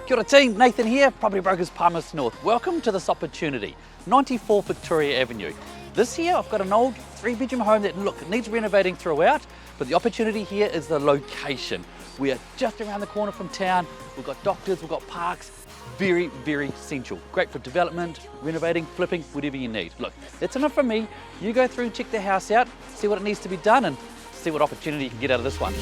Kia ora team, Nathan here, Property Brokers Palmerston North. Welcome to this opportunity, 94 Victoria Avenue. This here, I've got an old 3-bedroom home that, look, it needs renovating throughout, but the opportunity here is the location. We are just around the corner from town. We've got doctors, we've got parks, very, very central. Great for development, renovating, flipping, whatever you need. Look, that's enough from me. You go through and check the house out, see what it needs to be done, and see what opportunity you can get out of this one.